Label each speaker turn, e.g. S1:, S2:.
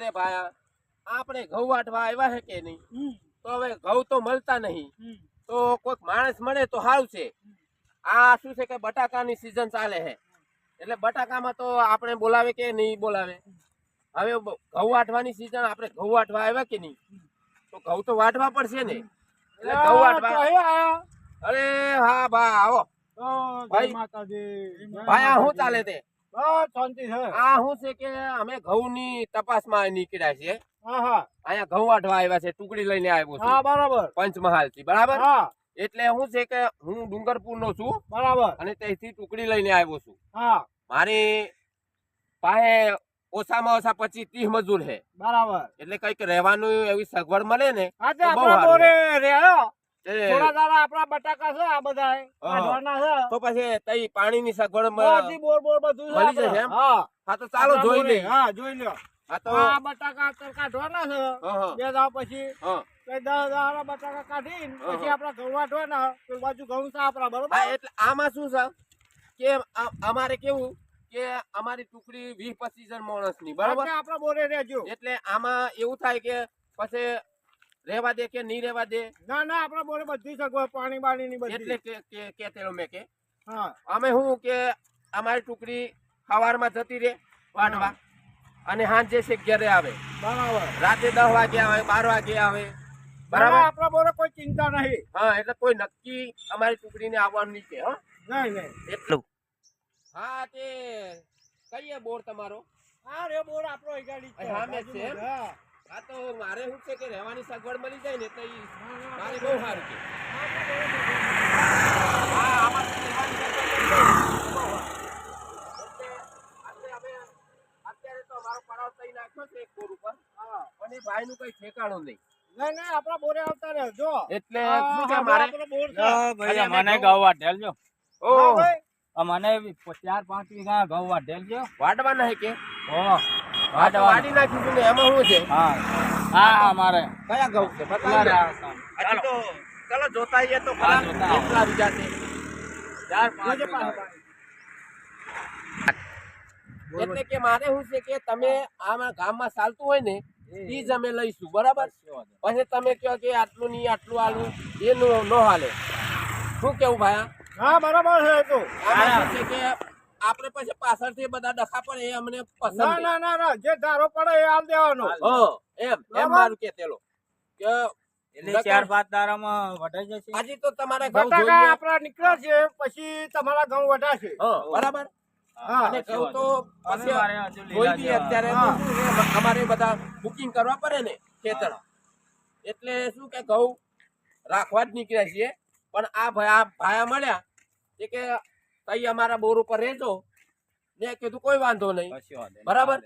S1: અરે ભાયા આપણે ઘઉં વાટવા આવ્યા હે કે નહીં? તો હવે ઘઉં તો મળતા નહીં, તો કોઈક માણસ મળે તો સારું છે. આ શું છે કે બટાકાની સિઝન ચાલે છે, એટલે બટાકામાં તો આપણે બોલાવે કે નહીં બોલાવે. હવે ઘઉં વાટવાની સિઝન, આપણે ઘઉં વાટવા આવ્યા કે નહીં, તો ઘઉં તો વાટવા પડશે ને. એટલે ઘઉં વાટવા. અરે હા બા આવો ભાઈ. ભાઈ આ શું ચાલે તે? આ શું છે કે અમે ઘઉંની તપાસમાં નીકળ્યા છીએ. અહીંયા ઘઉં વાટવા આવ્યા છે, ટુકડી લઈને આવ્યો છું.
S2: બરાબર.
S1: પંચમહાલ થી. બરાબર. એટલે શું છે કે હું ડુંગરપુર નો છું.
S2: બરાબર.
S1: અને ત્યાંથી ટુકડી લઈને આવ્યો છું.
S2: હા.
S1: મારી પાસે ઓછામાં ઓછા 25-30 મજૂર છે.
S2: બરાબર.
S1: એટલે કઈક રહેવાનું એવી સગવડ મળે ને
S2: હા,
S1: તો બહુ
S2: આપણા બોરે રહ્યો.
S1: સારું.
S2: થોડા દાડા આપણા બટાકા છે, આ બધા કાઢવાના છે.
S1: તો પછી તઈ પાણીની સગવડ
S2: બધી બોર બોર બધું છે
S1: મળી જશે
S2: આપણે.
S1: એમ?
S2: હા.
S1: હા તો ચાલો જોઈ લઈએ.
S2: હા, જોઈ લ્યો.
S1: હા તો
S2: આ બટાકા અત્યારે કાઢવાના છે.
S1: હા.
S2: બે દાડા પછી
S1: હા.
S2: 10 દાડા બટાકા કાઢીને પછી આપડા ઘઉં વાટવાના. પેલી બાજુ ઘઉં છે આપડા, બરોબર.
S1: હા, એટલે આમાં શું છે કે અમારે કેવું કે અમારી ટુકડી 20-25 જણ માણસની. બરાબર.
S2: આપણે આપણા બોરે રહેજો.
S1: એટલે આમાં એવું થાય કે પછી રહેવા દે કે નહીં રહેવા દે.
S2: ના ના, આપણા બોરે બધી સગવડ, પાણી બાણી ની બધી.
S1: એટલે કે તેલો મેં કે
S2: હા.
S1: અમે શું કે અમારી ટુકડી સવારમાં જતી રહે વાટવા, અને સાંજે છે ઘરે આવે.
S2: બરાબર.
S1: રાતે 10 વાગે આવે, 12 વાગે આવે.
S2: બરાબર.
S1: બરાબર.
S2: આપણા બોરે કોઈ ચિંતા નહીં.
S1: હા, એટલે કોઈ નક્કી અમારી ટુકડીને આવવાનું નહીં કે. હા,
S2: નહીં નહીં.
S1: એટલું. હા, તે કઈએ બોર તમારો?
S2: હા, રે બોર આપણો ગાડી છે.
S1: હા, મેં છે એમ?
S2: હા.
S1: હા, તો મારે શું છે કે રહેવાની સગવડ મળી જાય ને તો મારે બહુ સારું છે. હા, આમાં રહેવાની સગવડ મળી જાય ને તો બહુ સારું. એટલે અમે અત્યારે તો અમારો પડાવ તઈ નાખ્યો છે એક બોર ઉપર.
S2: હા.
S1: પણ એ ભાઈનું કઈ ઠેકાણું નહીં.
S2: નહીં નહીં, આપણા બોરે આવતા રહેજો.
S1: એટલે શું છે મારે
S2: આપણો બોર છે.
S3: ભાઈ મને ઘઉં વાઢેલજો.
S1: ઓહ,
S2: હા, ભાઈ.
S3: મને 4-5 વીઘા ઘઉં વાઢેલજો.
S1: વાટવાના હે કે?
S3: ઓ
S1: હા, તો વાટી નાખીશું ને એમાં શું છે?
S3: હા હા મારે
S1: કયા ઘઉં છે બતાવો ને. હજી તો ચલો જોતા આવીએ તો ખરા.
S3: હા, જોતા આવો.
S1: કેટલા વીઘા છે?
S3: 4-5
S2: જોજે
S3: વીઘા.
S2: પાછા.
S1: એટલે કે મારે શું છે કે તમે આમાં ગામમાં ચાલતું હોય ને ઈ જ અમે લઈશું. બરાબર. પછી તમે કહો કે આટલું નહીં આટલું આલું, એનું નો હાલે. શું કેવું ભાઈ?
S2: હા, બરાબર છે તો.
S1: આમાં શું છે કે આપણે પછી પાછળથી બધા ડખા પડે એ અમને પસંદ
S2: ના
S1: નહીં.
S2: ના ના ના, જે ધારો પડે એ આલ દેવાનો.
S1: હા, એમ
S2: બરાબર.
S1: મારું કે તેલો કે
S3: એટલે 4-5 દાડામાં વઢાઈ જશે.
S1: હજી તો તમારે ઘઉં
S2: બટાકા
S1: જોઈએ.
S2: આપડા નીકળ્યા છે, પછી તમારા ઘઉં વઢાશે.
S1: હા, બરાબર.
S2: હા.
S1: અને ઘઉં તો પછી
S3: મારે હજુ
S1: કોઈ
S3: લીલા
S1: બી
S3: જેવા.
S1: અત્યારે તો
S2: હા.
S1: શું છે, અમારે બધા બુકિંગ કરવા પડે ને ખેતર. એટલે શું કે ઘઉં રાખવા જ નીકળ્યા છીએ. પણ આ ભાયા મળ્યા એ કે તઈ અમારા બોર ઉપર રહેજો. મેં કીધું કોઈ વાંધો નહીં.
S3: કશો વાંધો નહીં.
S1: બરાબર.